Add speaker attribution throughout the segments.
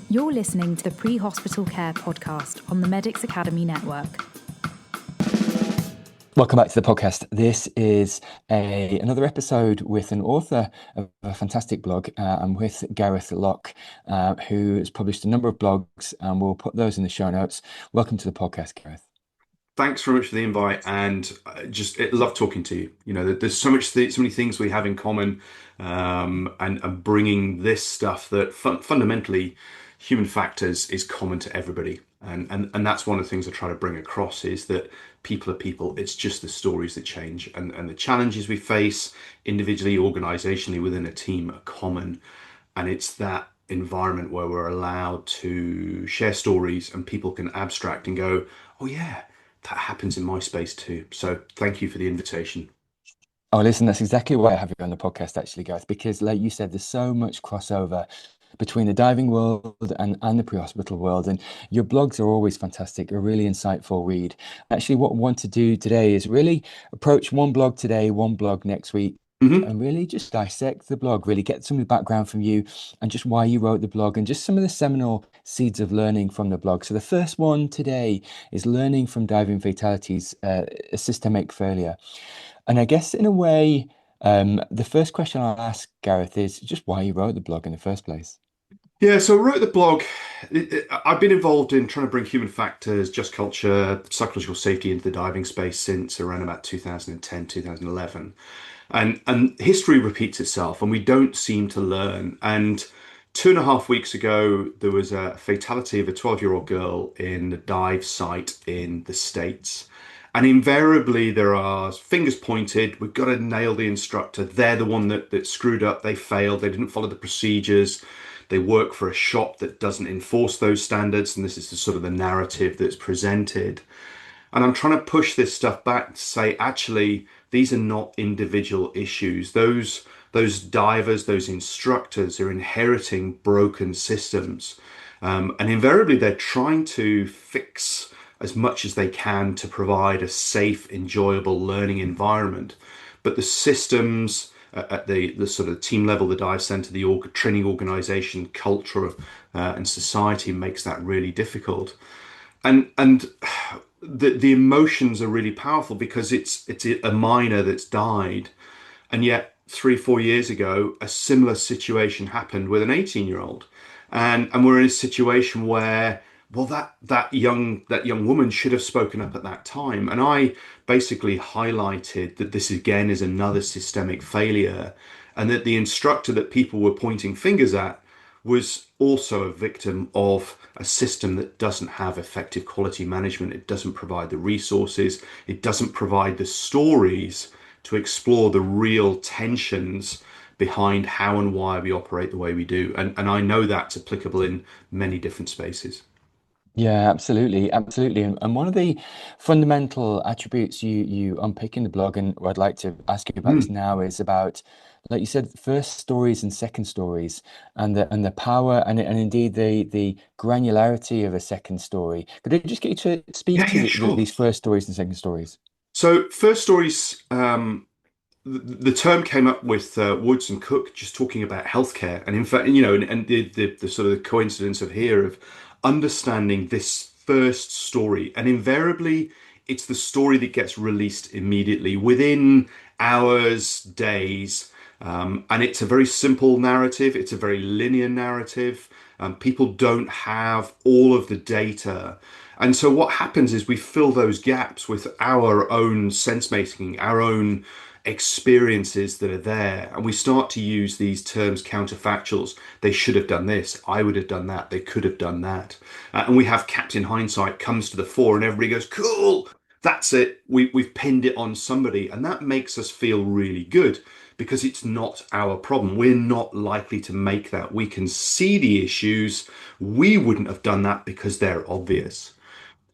Speaker 1: You're listening to the Pre-Hospital Care podcast on the Medics Academy Network.
Speaker 2: Welcome back to the podcast. This is another episode with an author of a fantastic blog. I'm with Gareth Lock, who has published a number of blogs, and we'll put those in the show notes. Welcome to the podcast, Gareth.
Speaker 3: Thanks very much for the invite, and just love talking to you. You know, there's so many things we have in common, and bringing this stuff that fundamentally human factors is common to everybody, and that's one of the things I try to bring across is that people are people. It's just the stories that change, and the challenges we face individually, organizationally within a team are common, and it's that environment where we're allowed to share stories and people can abstract and go, oh yeah, that happens in my space too. So thank you for the invitation.
Speaker 2: Oh, listen, that's exactly why I have you on the podcast, actually, Gareth, because like you said, there's so much crossover between the diving world and the pre-hospital world. And your blogs are always fantastic, a really insightful read. Actually, what I want to do today is really approach one blog today, one blog next week, and really just dissect the blog, really get some of the background from you and just why you wrote the blog and just some of the seminal seeds of learning from the blog. So the first one today is learning from Diving Fatalities, a systemic failure. And I guess in a way, the first question I'll ask, Gareth, is just why you wrote the blog in the first place.
Speaker 3: Yeah, so I wrote the blog. I've been involved in trying to bring human factors, just culture, psychological safety into the diving space since around about 2010, 2011. And history repeats itself, and we don't seem to learn. And 2.5 weeks ago, there was a fatality of a 12-year-old girl in the dive site in the States. And invariably, there are fingers pointed. We've got to nail the instructor. They're the one that screwed up. They failed. They didn't follow the procedures. They work for a shop that doesn't enforce those standards. And this is the sort of the narrative that's presented. And I'm trying to push this stuff back to say, actually, these are not individual issues. Those divers, those instructors are inheriting broken systems. And invariably, they're trying to fix as much as they can to provide a safe, enjoyable learning environment. But the systems at the sort of team level, the dive center, the training organization, culture, and society makes that really difficult. And the emotions are really powerful because it's a miner that's died, and yet 3-4 years ago a similar situation happened with an 18-year-old, and we're in a situation where, well, that young woman should have spoken up at that time. And I basically highlighted that this again is another systemic failure, and that the instructor that people were pointing fingers at was also a victim of a system that doesn't have effective quality management. It doesn't provide the resources. It doesn't provide the stories to explore the real tensions behind how and why we operate the way we do. And I know that's applicable in many different spaces.
Speaker 2: Yeah, absolutely. Absolutely. And one of the fundamental attributes you unpick in the blog, and what I'd like to ask you about this now, is about, like you said, first stories and second stories, and the power and indeed the granularity of a second story. Could I just get you to speak to
Speaker 3: Sure.
Speaker 2: these first stories and second stories?
Speaker 3: So first stories, the term came up with Woods and Cook, just talking about healthcare, and in fact, you know, and the sort of the coincidence of understanding this first story, and invariably it's the story that gets released immediately within hours, days, and it's a very simple narrative. It's a very linear narrative. People don't have all of the data. And so what happens is we fill those gaps with our own sense making, our own experiences that are there, and we start to use these terms, counterfactuals. They should have done this. I would have done that. They could have done that. And we have Captain Hindsight comes to the fore, and everybody goes, cool, that's it. We've pinned it on somebody. And that makes us feel really good because it's not our problem. We're not likely to make that. We can see the issues. We wouldn't have done that because they're obvious.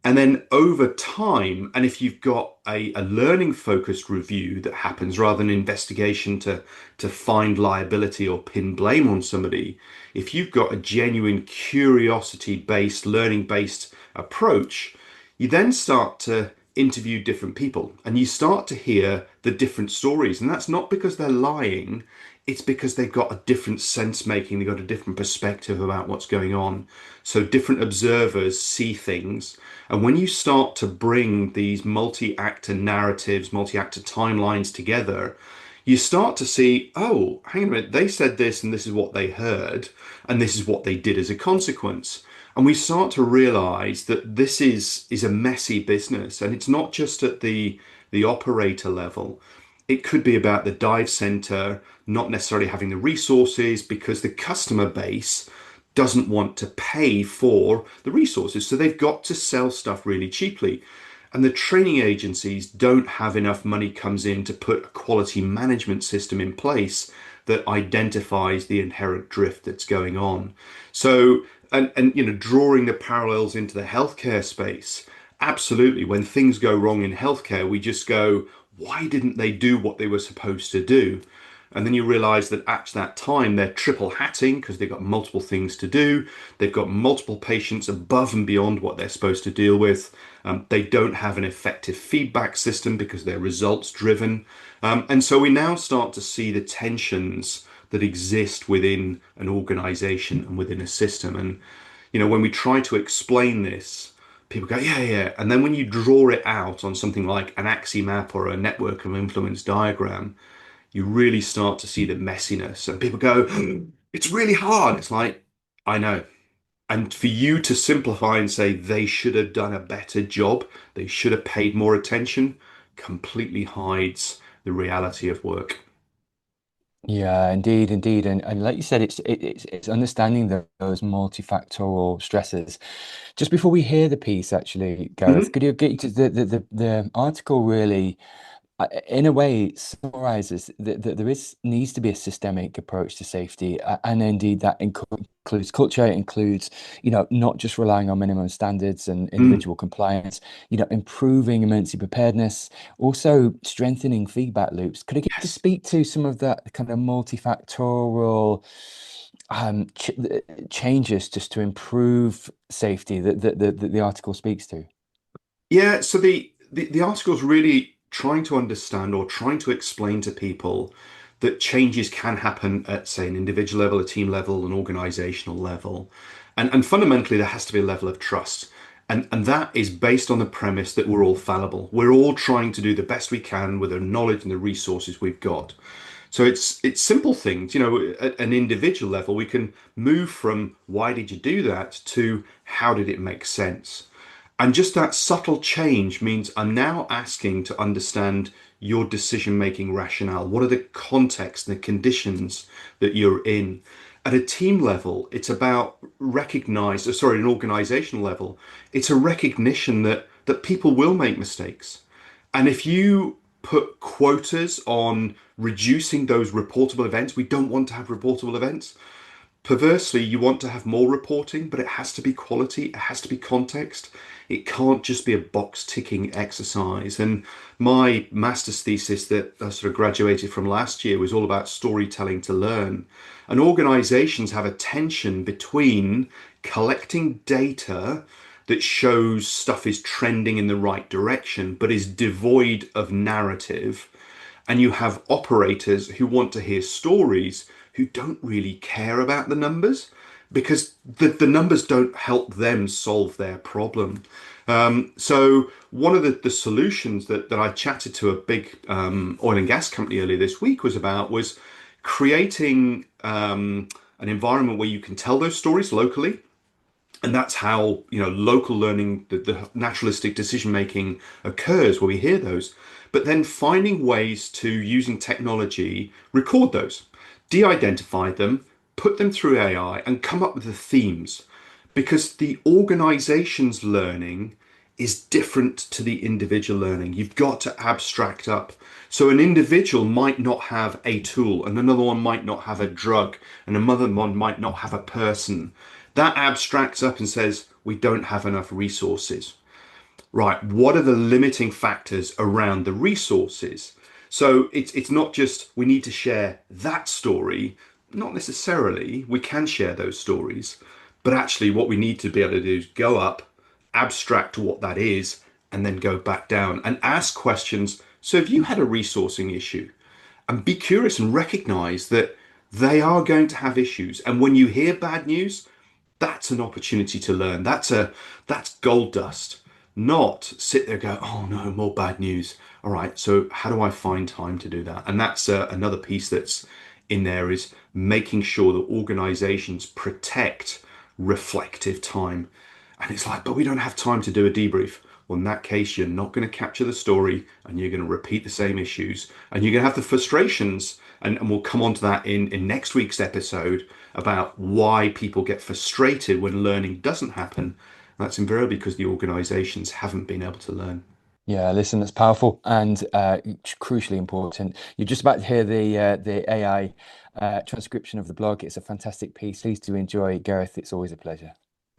Speaker 3: And then over time, and if you've got a learning focused review that happens rather than investigation to find liability or pin blame on somebody, if you've got a genuine curiosity based, learning based approach, you then start to interview different people and you start to hear the different stories. And that's not because they're lying. It's because they've got a different sense making, they've got a different perspective about what's going on. So different observers see things. And when you start to bring these multi-actor narratives, multi-actor timelines together, you start to see, oh, hang on a minute, they said this and this is what they heard, and this is what they did as a consequence. And we start to realize that this is a messy business, and it's not just at the operator level. It could be about the dive center not necessarily having the resources because the customer base doesn't want to pay for the resources. So they've got to sell stuff really cheaply. And the training agencies don't have enough money comes in to put a quality management system in place that identifies the inherent drift that's going on. So, and drawing the parallels into the healthcare space, absolutely. When things go wrong in healthcare, we just go, why didn't they do what they were supposed to do? And then you realize that at that time they're triple hatting because they've got multiple things to do. They've got multiple patients above and beyond what they're supposed to deal with. They don't have an effective feedback system because they're results driven. And so we now start to see the tensions that exist within an organization and within a system. And, when we try to explain this, people go, yeah, yeah. And then when you draw it out on something like an axis map or a network of influence diagram, you really start to see the messiness. And people go, it's really hard. It's like, I know. And for you to simplify and say they should have done a better job, they should have paid more attention, completely hides the reality of work.
Speaker 2: Yeah, indeed, indeed, and like you said, it's understanding those multifactorial stresses. Just before we hear the piece, actually, Gareth,
Speaker 3: Mhm.
Speaker 2: could you get to the article really? In a way, it summarizes that there is needs to be a systemic approach to safety, and indeed that includes culture. It includes, not just relying on minimum standards and
Speaker 3: Mm.
Speaker 2: individual compliance. Improving emergency preparedness, also strengthening feedback loops. Could I get to
Speaker 3: Yes.
Speaker 2: speak to some of that kind of multifactorial changes just to improve safety that the article speaks to?
Speaker 3: Yeah, so the article's really trying to understand or trying to explain to people that changes can happen at, say, an individual level, a team level, an organizational level. And fundamentally, there has to be a level of trust. And that is based on the premise that we're all fallible. We're all trying to do the best we can with the knowledge and the resources we've got. So it's simple things, at an individual level, we can move from why did you do that to how did it make sense? And just that subtle change means I'm now asking to understand your decision making rationale. What are the context and the conditions that you're in? At a team level, it's about an organizational level, it's a recognition that people will make mistakes. And if you put quotas on reducing those reportable events, we don't want to have reportable events. Perversely, you want to have more reporting, but it has to be quality, it has to be context. It can't just be a box ticking exercise. And my master's thesis that I sort of graduated from last year was all about storytelling to learn. And organizations have a tension between collecting data that shows stuff is trending in the right direction, but is devoid of narrative, and you have operators who want to hear stories who don't really care about the numbers because the numbers don't help them solve their problem. So one of the solutions that I chatted to a big oil and gas company earlier this week was creating an environment where you can tell those stories locally, and that's how local learning, the naturalistic decision making occurs where we hear those. But then finding ways to, using technology, record those, de-identify them, put them through AI, and come up with the themes, because the organization's learning is different to the individual learning. You've got to abstract up. So an individual might not have a tool, and another one might not have a drug, and another one might not have a person. That abstracts up and says, we don't have enough resources. Right, what are the limiting factors around the resources? So it's not just we need to share that story, not necessarily. We can share those stories, but actually what we need to be able to do is go up, abstract what that is, and then go back down and ask questions. So if you had a resourcing issue, and be curious and recognize that they are going to have issues. And when you hear bad news, that's an opportunity to learn. That's gold dust. Not sit there and go, oh no, more bad news. All right, so how do I find time to do that? And that's another piece that's in there, is making sure that organizations protect reflective time. And it's like, but we don't have time to do a debrief. Well, in that case, you're not going to capture the story, and you're going to repeat the same issues, and you're going to have the frustrations. And we'll come on to that in next week's episode about why people get frustrated when learning doesn't happen. That's invariably because the organizations haven't been able to learn.
Speaker 2: Yeah, listen, that's powerful and crucially important. You're just about to hear the AI transcription of the blog. It's a fantastic piece. Please do enjoy, Gareth. It's always a pleasure.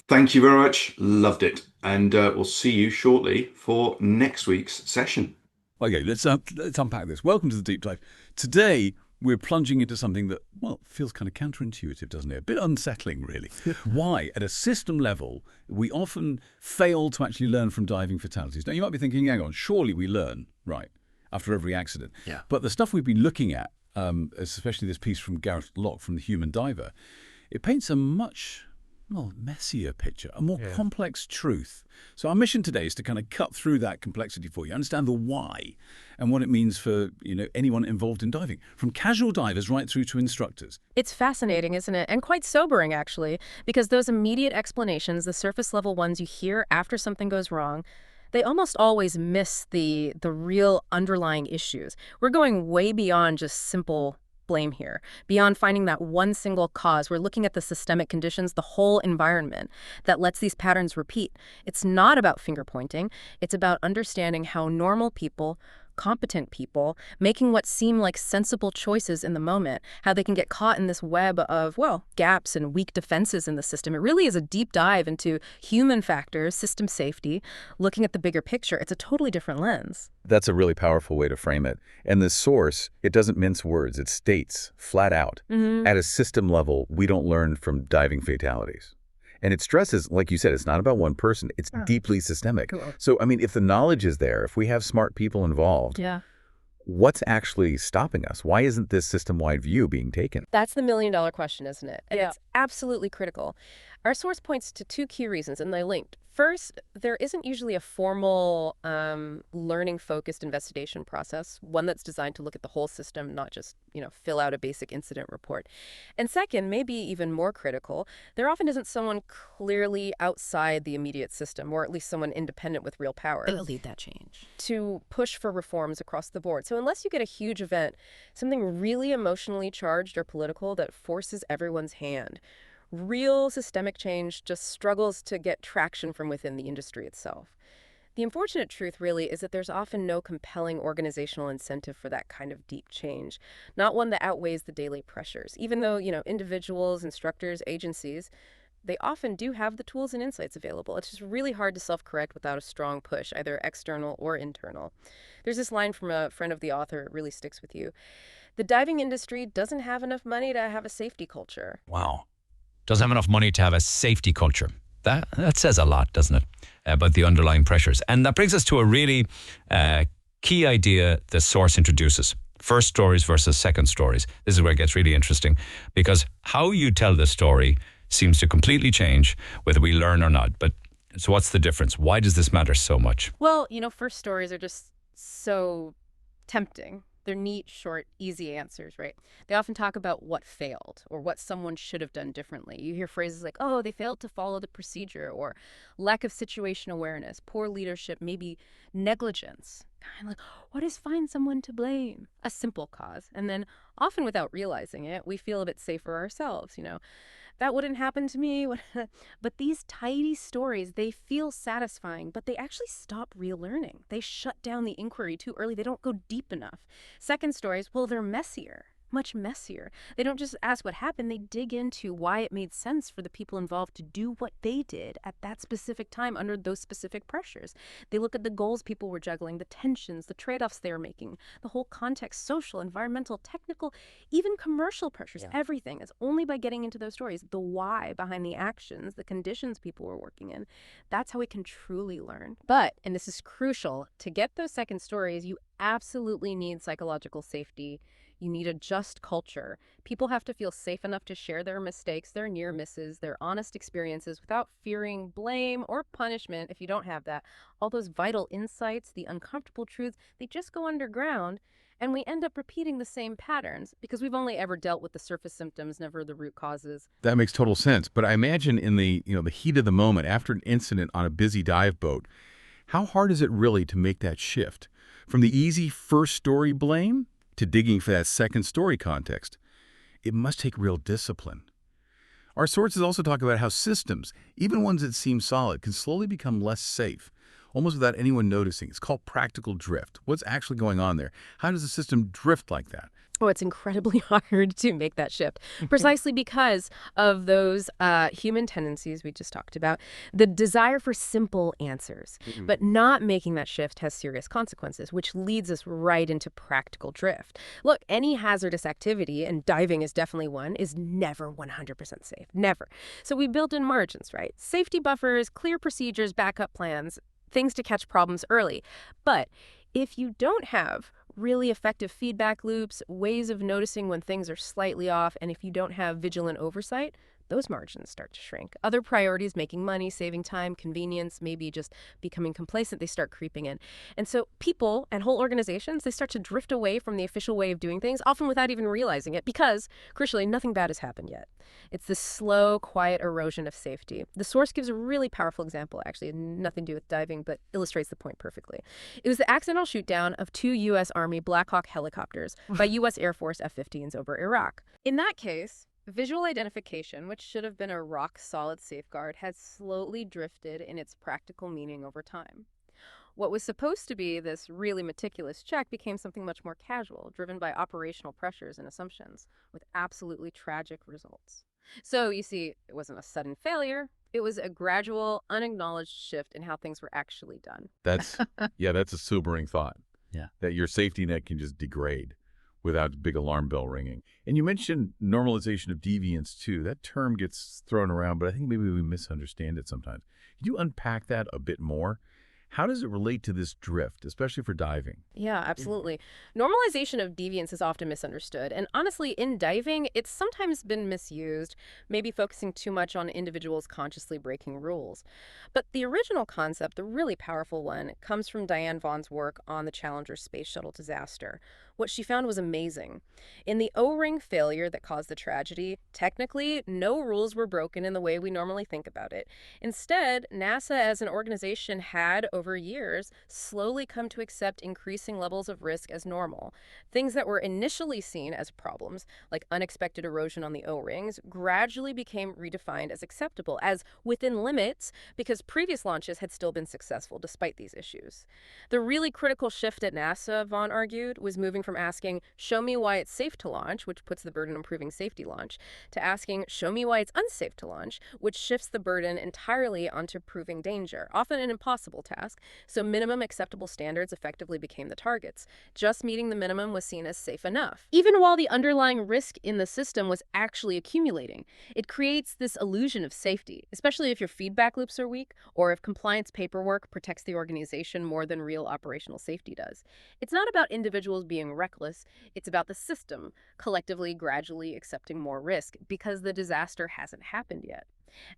Speaker 3: Thank you very much. Loved it. And we'll see you shortly for next week's session.
Speaker 4: Okay, let's unpack this. Welcome to the deep dive. Today, we're plunging into something that, well, feels kind of counterintuitive, doesn't it? A bit unsettling, really. Why? At a system level, we often fail to actually learn from diving fatalities. Now, you might be thinking, hang on, surely we learn, right, after every accident.
Speaker 5: Yeah.
Speaker 4: But the stuff we've been looking at, especially this piece from Gareth Lock from The Human Diver, it paints a much messier picture, a more complex truth. So our mission today is to kind of cut through that complexity for you, understand the why and what it means for anyone involved in diving, from casual divers right through to instructors.
Speaker 6: It's fascinating, isn't it? And quite sobering, actually, because those immediate explanations, the surface level ones you hear after something goes wrong, they almost always miss the real underlying issues. We're going way beyond just simple blame here. Beyond finding that one single cause, we're looking at the systemic conditions, the whole environment that lets these patterns repeat. It's not about finger pointing. It's about understanding how normal people, competent people, making what seem like sensible choices in the moment, how they can get caught in this web of, gaps and weak defenses in the system. It really is a deep dive into human factors, system safety, looking at the bigger picture. It's a totally different lens.
Speaker 4: That's a really powerful way to frame it. And the source, it doesn't mince words. It states flat out, at a system level, we don't learn from diving fatalities. And it stresses, like you said, it's not about one person. It's deeply systemic.
Speaker 6: Cool.
Speaker 4: So, I mean, if the knowledge is there, if we have smart people involved, what's actually stopping us? Why isn't this system-wide view being taken?
Speaker 6: That's the million-dollar question, isn't it? And it's absolutely critical. Our source points to two key reasons, and they're linked. First, there isn't usually a formal learning-focused investigation process, one that's designed to look at the whole system, not just, fill out a basic incident report. And second, maybe even more critical, there often isn't someone clearly outside the immediate system, or at least someone independent with real power,
Speaker 5: That'll lead that change.
Speaker 6: to push for reforms across the board. So unless you get a huge event, something really emotionally charged or political that forces everyone's hand, real systemic change just struggles to get traction from within the industry itself. The unfortunate truth really is that there's often no compelling organizational incentive for that kind of deep change, not one that outweighs the daily pressures. Even though, individuals, instructors, agencies, they often do have the tools and insights available. It's just really hard to self-correct without a strong push, either external or internal. There's this line from a friend of the author, it really sticks with you. The diving industry doesn't have enough money to have a safety culture.
Speaker 5: Wow. Doesn't have enough money to have a safety culture. That says a lot, doesn't it, about the underlying pressures. And that brings us to a really key idea the source introduces. First stories versus second stories. This is where it gets really interesting, because how you tell the story seems to completely change whether we learn or not. But so what's the difference? Why does this matter so much?
Speaker 6: Well, first stories are just so tempting. They're neat, short, easy answers, right? They often talk about what failed or what someone should have done differently. You hear phrases like, oh, they failed to follow the procedure, or lack of situation awareness, poor leadership, maybe negligence. Kind of like, what is find someone to blame? A simple cause. And then often without realizing it, we feel a bit safer ourselves, That wouldn't happen to me. But these tidy stories, they feel satisfying, but they actually stop real learning. They shut down the inquiry too early. They don't go deep enough. Second stories, well, they're messier. Much messier. They don't just ask what happened, they dig into why it made sense for the people involved to do what they did at that specific time under those specific pressures. They look at the goals people were juggling, the tensions, the trade-offs they were making, the whole context, social, environmental, technical, even commercial pressures, everything. It's only by getting into those stories, the why behind the actions, the conditions people were working in. That's how we can truly learn. But, and this is crucial, to get those second stories, you absolutely need psychological safety. You need a just culture. People have to feel safe enough to share their mistakes, their near misses, their honest experiences without fearing blame or punishment. If you don't have that, all those vital insights, the uncomfortable truths, they just go underground. And we end up repeating the same patterns because we've only ever dealt with the surface symptoms, never the root causes.
Speaker 4: That makes total sense. But I imagine in the heat of the moment after an incident on a busy dive boat, how hard is it really to make that shift from the easy first story blame to digging for that second story context? It must take real discipline. Our sources also talk about how systems, even ones that seem solid, can slowly become less safe, almost without anyone noticing. It's called practical drift. What's actually going on there? How does the system drift like that?
Speaker 6: Oh, it's incredibly hard to make that shift, precisely because of those human tendencies we just talked about, the desire for simple answers. But not making that shift has serious consequences, which leads us right into practical drift. Look, any hazardous activity, and diving is definitely one, is never 100% safe. Never. So we build in margins, right? Safety buffers, clear procedures, backup plans, things to catch problems early. But if you don't have really effective feedback loops, ways of noticing when things are slightly off, and if you don't have vigilant oversight, those margins start to shrink. Other priorities, making money, saving time, convenience, maybe just becoming complacent, they start creeping in. And so people and whole organizations, they start to drift away from the official way of doing things, often without even realizing it, because, crucially, nothing bad has happened yet. It's this slow, quiet erosion of safety. The source gives a really powerful example, actually, nothing to do with diving, but illustrates the point perfectly. It was the accidental shoot-down of 2 U.S. Army Black Hawk helicopters by U.S. Air Force F-15s over Iraq. In that case, visual identification, which should have been a rock-solid safeguard, has slowly drifted in its practical meaning over time. What was supposed to be this really meticulous check became something much more casual, driven by operational pressures and assumptions, with absolutely tragic results. So, you see, it wasn't a sudden failure. It was a gradual, unacknowledged shift in how things were actually done.
Speaker 4: That's a sobering thought.
Speaker 5: Yeah.
Speaker 4: That your safety net can just degrade without a big alarm bell ringing. And you mentioned normalization of deviance too. That term gets thrown around, but I think maybe we misunderstand it sometimes. Can you unpack that a bit more? How does it relate to this drift, especially for diving?
Speaker 6: Yeah, absolutely. Normalization of deviance is often misunderstood. And honestly, in diving, it's sometimes been misused, maybe focusing too much on individuals consciously breaking rules. But the original concept, the really powerful one, comes from Diane Vaughn's work on the Challenger space shuttle disaster. What she found was amazing. In the O-ring failure that caused the tragedy, technically, no rules were broken in the way we normally think about it. Instead, NASA as an organization had, over years, slowly come to accept increasing levels of risk as normal. Things that were initially seen as problems, like unexpected erosion on the O-rings, gradually became redefined as acceptable, as within limits, because previous launches had still been successful despite these issues. The really critical shift at NASA, Vaughn argued, was moving from asking, show me why it's safe to launch, which puts the burden on proving safety launch, to asking, show me why it's unsafe to launch, which shifts the burden entirely onto proving danger, often an impossible task. So minimum acceptable standards effectively became the targets. Just meeting the minimum was seen as safe enough, even while the underlying risk in the system was actually accumulating. It creates this illusion of safety, especially if your feedback loops are weak or if compliance paperwork protects the organization more than real operational safety does. It's not about individuals being reckless, it's about the system collectively, gradually accepting more risk because the disaster hasn't happened yet.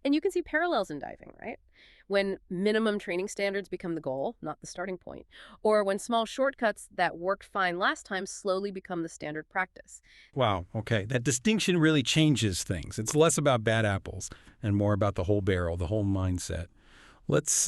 Speaker 6: And you can see parallels in diving, right? When minimum training standards become the goal, not the starting point, or when small shortcuts that worked fine last time slowly become the standard practice.
Speaker 7: Wow, okay. That distinction really changes things. It's less about bad apples and more about the whole barrel, the whole mindset. Let's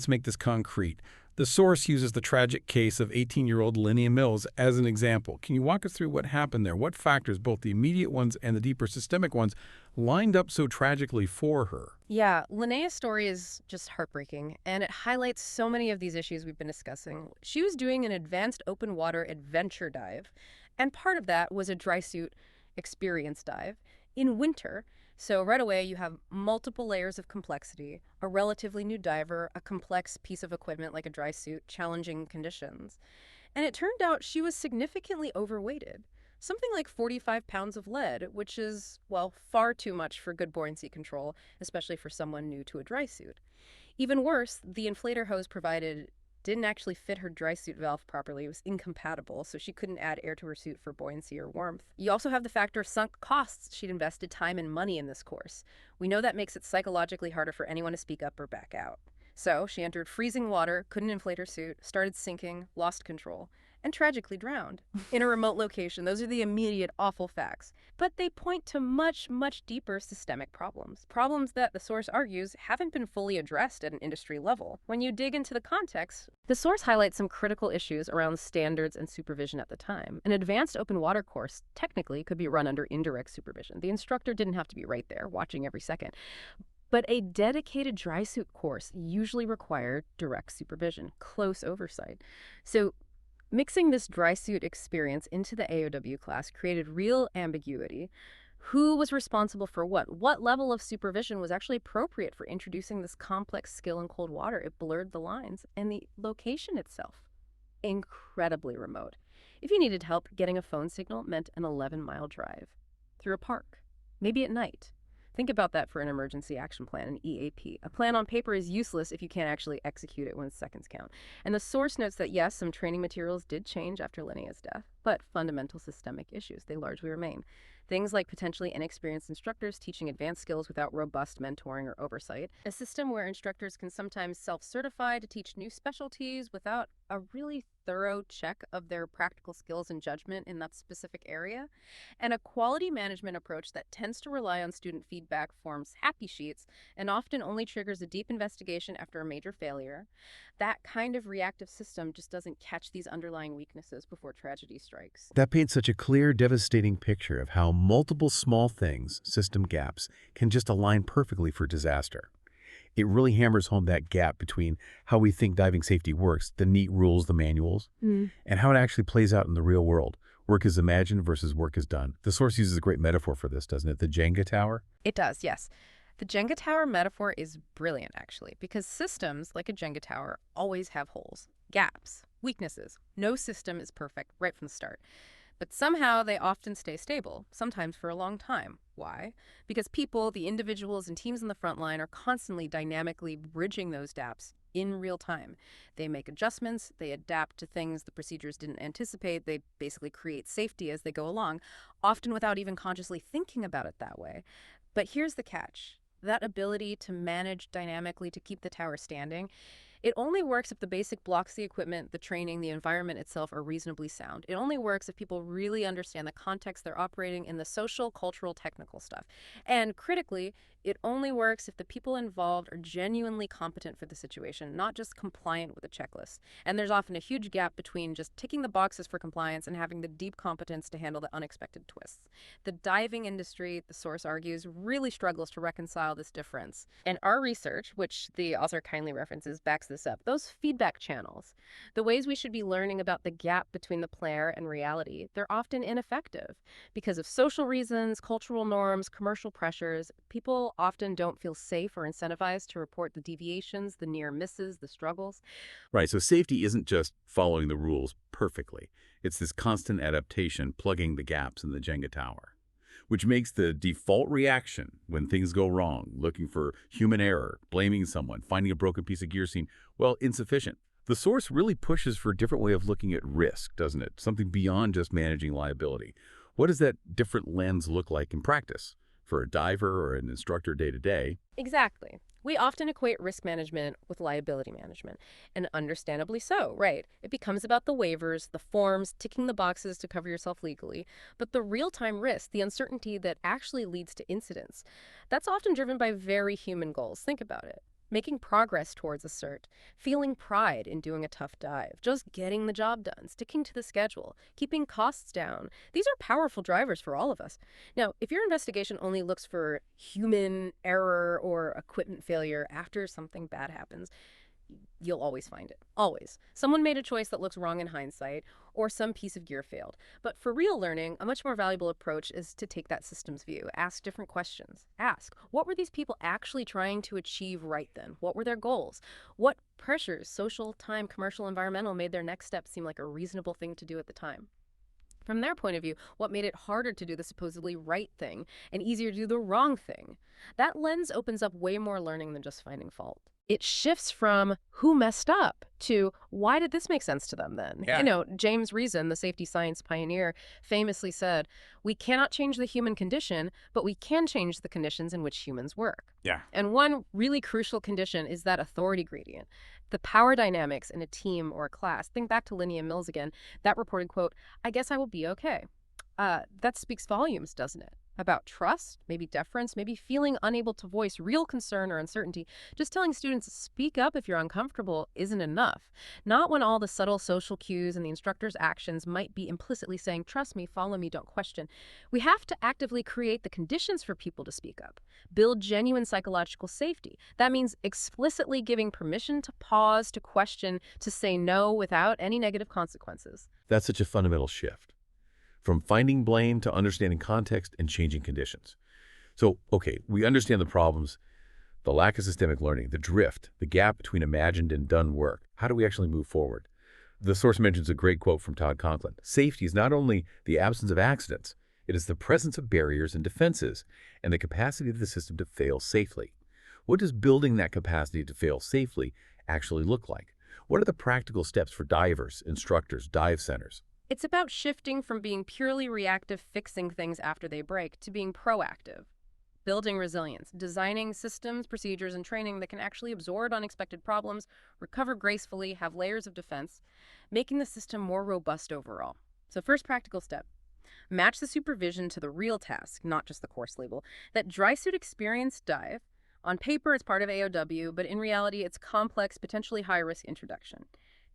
Speaker 7: make this concrete. The source uses the tragic case of 18-year-old Linnea Mills as an example. Can you walk us through what happened there? What factors, both the immediate ones and the deeper systemic ones, lined up so tragically for her?
Speaker 6: Yeah, Linnea's story is just heartbreaking, and it highlights so many of these issues we've been discussing. She was doing an advanced open water adventure dive, and part of that was a dry suit experience dive in winter. So right away, you have multiple layers of complexity, a relatively new diver, a complex piece of equipment like a dry suit, challenging conditions. And it turned out she was significantly overweighted, something like 45 pounds of lead, which is, well, far too much for good buoyancy control, especially for someone new to a dry suit. Even worse, the inflator hose provided didn't actually fit her dry suit valve properly. It was incompatible, so she couldn't add air to her suit for buoyancy or warmth. You also have the factor of sunk costs. She'd invested time and money in this course. We know that makes it psychologically harder for anyone to speak up or back out. So she entered freezing water, couldn't inflate her suit, started sinking, lost control, and tragically drowned in a remote location. Those are the immediate awful facts. But they point to much, much deeper systemic problems. Problems that the source argues haven't been fully addressed at an industry level. When you dig into the context, the source highlights some critical issues around standards and supervision at the time. An advanced open water course technically could be run under indirect supervision. The instructor didn't have to be right there, watching every second. But a dedicated dry suit course usually required direct supervision, close oversight. So mixing this dry suit experience into the AOW class created real ambiguity. Who was responsible for what? What level of supervision was actually appropriate for introducing this complex skill in cold water? It blurred the lines. And the location itself, incredibly remote. If you needed help, getting a phone signal meant an 11-mile drive through a park, maybe at night. Think about that for an emergency action plan, an EAP. A plan on paper is useless if you can't actually execute it when seconds count. And the source notes that, yes, some training materials did change after Linnea's death, but fundamental systemic issues, they largely remain. Things like potentially inexperienced instructors teaching advanced skills without robust mentoring or oversight. A system where instructors can sometimes self-certify to teach new specialties without a really thorough check of their practical skills and judgment in that specific area. And a quality management approach that tends to rely on student feedback, forms happy sheets, and often only triggers a deep investigation after a major failure. That kind of reactive system just doesn't catch these underlying weaknesses before tragedy strikes.
Speaker 7: That paints such a clear, devastating picture of how multiple small things, system gaps, can just align perfectly for disaster. It really hammers home that gap between how we think diving safety works, the neat rules, the manuals, and how it actually plays out in the real world. Work is imagined versus work is done. The source uses a great metaphor for this, doesn't it? The Jenga tower?
Speaker 6: It does, yes. The Jenga tower metaphor is brilliant, actually, because systems, like a Jenga tower, always have holes, gaps, weaknesses. No system is perfect right from the start. But somehow they often stay stable, sometimes for a long time. Why? Because people, the individuals and teams in the front line, are constantly dynamically bridging those gaps in real time. They make adjustments, they adapt to things the procedures didn't anticipate, they basically create safety as they go along, often without even consciously thinking about it that way. But here's the catch. That ability to manage dynamically to keep the tower standing, it only works if the basic blocks, the equipment, the training, the environment itself are reasonably sound. It only works if people really understand the context they're operating in, the social, cultural, technical stuff. And critically, it only works if the people involved are genuinely competent for the situation, not just compliant with a checklist. And there's often a huge gap between just ticking the boxes for compliance and having the deep competence to handle the unexpected twists. The diving industry, the source argues, really struggles to reconcile this difference. And our research, which the author kindly references, backs this up. Those feedback channels, the ways we should be learning about the gap between the player and reality, they're often ineffective. Because of social reasons, cultural norms, commercial pressures, people often don't feel safe or incentivized to report the deviations, the near misses, the struggles.
Speaker 7: Right, so safety isn't just following the rules perfectly. It's this constant adaptation, plugging the gaps in the Jenga tower, which makes the default reaction when things go wrong, looking for human error, blaming someone, finding a broken piece of gear seem, well, insufficient. The source really pushes for a different way of looking at risk, doesn't it? Something beyond just managing liability. What does that different lens look like in practice for a diver or an instructor day to day?
Speaker 6: Exactly. We often equate risk management with liability management, and understandably so, right? It becomes about the waivers, the forms, ticking the boxes to cover yourself legally, but the real-time risk, the uncertainty that actually leads to incidents, that's often driven by very human goals. Think about it. Making progress towards a cert, feeling pride in doing a tough dive, just getting the job done, sticking to the schedule, keeping costs down. These are powerful drivers for all of us. Now, if your investigation only looks for human error or equipment failure after something bad happens, you'll always find it. Always. Someone made a choice that looks wrong in hindsight, or some piece of gear failed. But for real learning, a much more valuable approach is to take that systems view. Ask different questions. Ask, what were these people actually trying to achieve right then? What were their goals? What pressures, social, time, commercial, environmental, made their next step seem like a reasonable thing to do at the time? From their point of view, what made it harder to do the supposedly right thing and easier to do the wrong thing? That lens opens up way more learning than just finding fault. it shifts from who messed up to why did this make sense to them then?
Speaker 7: Yeah.
Speaker 6: You know, James Reason, the safety science pioneer, famously said, "We cannot change the human condition, but we can change the conditions in which humans work."
Speaker 7: Yeah.
Speaker 6: And one really crucial condition is that authority gradient. The power dynamics in a team or a class. Think back to Linnea Mills again. That reported, quote, "I guess I will be okay." That speaks volumes, doesn't it? About trust, maybe deference, maybe feeling unable to voice real concern or uncertainty. Just telling students to speak up if you're uncomfortable isn't enough. Not when all the subtle social cues and the instructor's actions might be implicitly saying, trust me, follow me, don't question. We have to actively create the conditions for people to speak up. Build genuine psychological safety. That means explicitly giving permission to pause, to question, to say no without any negative consequences.
Speaker 8: That's such a fundamental shift. From finding blame to understanding context and changing conditions. So, okay, we understand the problems, the lack of systemic learning, the drift, the gap between imagined and done work. How do we actually move forward? The source mentions a great quote from Todd Conklin. Safety is not only the absence of accidents, it is the presence of barriers and defenses and the capacity of the system to fail safely. What does building that capacity to fail safely actually look like? What are the practical steps for divers, instructors, dive centers?
Speaker 6: It's about shifting from being purely reactive, fixing things after they break, to being proactive, building resilience, designing systems, procedures, and training that can actually absorb unexpected problems, recover gracefully, have layers of defense, making the system more robust overall. So first practical step, match the supervision to the real task, not just the course label. That dry suit experience dive, on paper it's part of AOW, but in reality it's complex, potentially high-risk introduction.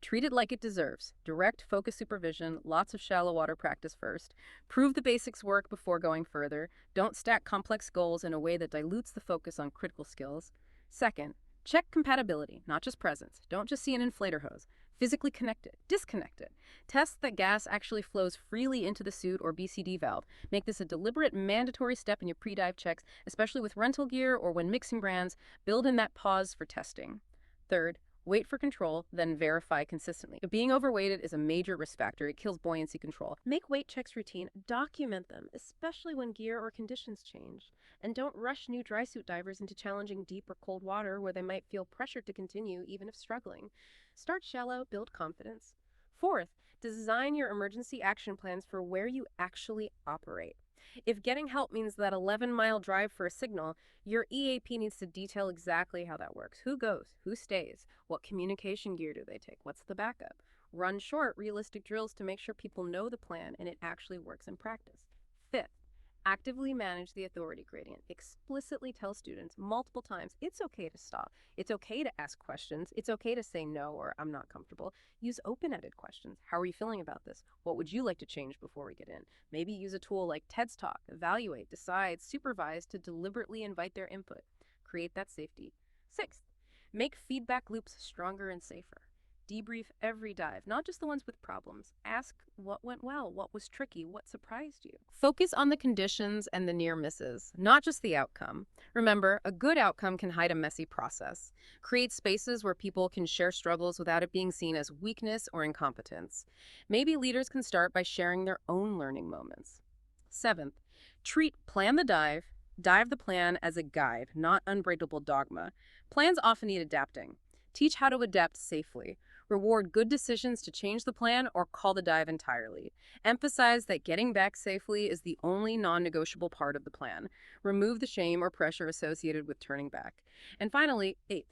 Speaker 6: Treat it like it deserves. Direct, focused supervision, lots of shallow water practice first. Prove the basics work before going further. Don't stack complex goals in a way that dilutes the focus on critical skills. Second, check compatibility, not just presence. Don't just see an inflator hose. Physically connect it, disconnect it. Test that gas actually flows freely into the suit or BCD valve. Make this a deliberate, mandatory step in your pre-dive checks, especially with rental gear or when mixing brands. Build in that pause for testing. Third, wait for control, then verify consistently. Being overweighted is a major risk factor. It kills buoyancy control. Make weight checks routine. Document them, especially when gear or conditions change. And don't rush new dry suit divers into challenging deep or cold water where they might feel pressured to continue even if struggling. Start shallow, build confidence. Fourth, design your emergency action plans for where you actually operate. If getting help means that 11-mile drive for a signal, your EAP needs to detail exactly how that works. Who goes? Who stays? What communication gear do they take? What's the backup? Run short, realistic drills to make sure people know the plan and it actually works in practice. Fifth, actively manage the authority gradient. Explicitly tell students multiple times, it's okay to stop. It's okay to ask questions. It's okay to say no or I'm not comfortable. Use open-ended questions. How are you feeling about this? What would you like to change before we get in? Maybe use a tool like TED's Talk. Evaluate, decide, supervise to deliberately invite their input. Create that safety. Sixth, make feedback loops stronger and safer. Debrief every dive, not just the ones with problems. Ask what went well, what was tricky, what surprised you. Focus on the conditions and the near misses, not just the outcome. Remember, a good outcome can hide a messy process. Create spaces where people can share struggles without it being seen as weakness or incompetence. Maybe leaders can start by sharing their own learning moments. Seventh, plan the dive the plan as a guide, not unbreakable dogma. Plans often need adapting. Teach how to adapt safely. Reward good decisions to change the plan or call the dive entirely. Emphasize that getting back safely is the only non-negotiable part of the plan. Remove the shame or pressure associated with turning back. And finally, eighth,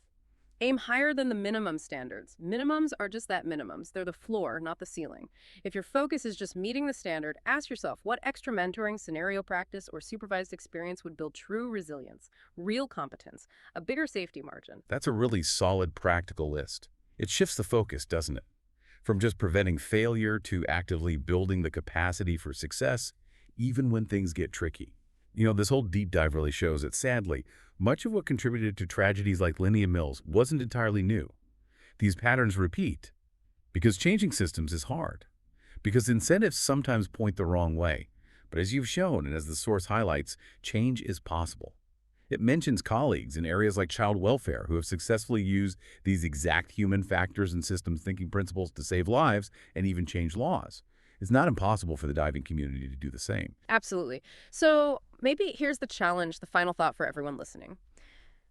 Speaker 6: aim higher than the minimum standards. Minimums are just that, minimums. They're the floor, not the ceiling. If your focus is just meeting the standard, ask yourself what extra mentoring, scenario practice, or supervised experience would build true resilience, real competence, a bigger safety margin.
Speaker 8: That's a really solid practical list. It shifts the focus, doesn't it? From just preventing failure to actively building the capacity for success, even when things get tricky. You know, this whole deep dive really shows that, sadly, much of what contributed to tragedies like Linnea Mills wasn't entirely new. These patterns repeat because changing systems is hard, because incentives sometimes point the wrong way. But as you've shown, and as the source highlights, change is possible. It mentions colleagues in areas like child welfare who have successfully used these exact human factors and systems thinking principles to save lives and even change laws. It's not impossible for the diving community to do the same.
Speaker 6: Absolutely. So maybe here's the challenge, the final thought for everyone listening.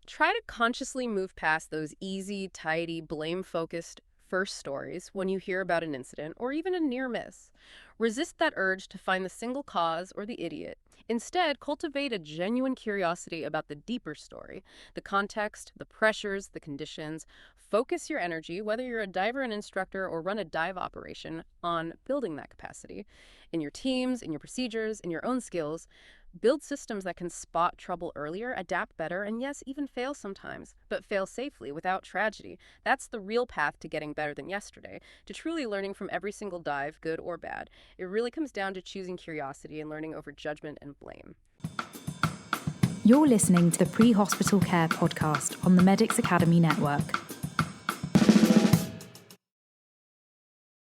Speaker 6: Try to consciously move past those easy, tidy, blame-focused first stories when you hear about an incident or even a near miss. Resist that urge to find the single cause or the idiot. Instead, cultivate a genuine curiosity about the deeper story, the context, the pressures, the conditions. Focus your energy, whether you're a diver, an instructor, or run a dive operation, on building that capacity in your teams, in your procedures, in your own skills. Build systems that can spot trouble earlier, adapt better, and yes, even fail sometimes, but fail safely without tragedy. That's the real path to getting better than yesterday, to truly learning from every single dive, good or bad. It really comes down to choosing curiosity and learning over judgment and blame.
Speaker 1: You're listening to the Pre-Hospital Care podcast on the Medics Academy Network.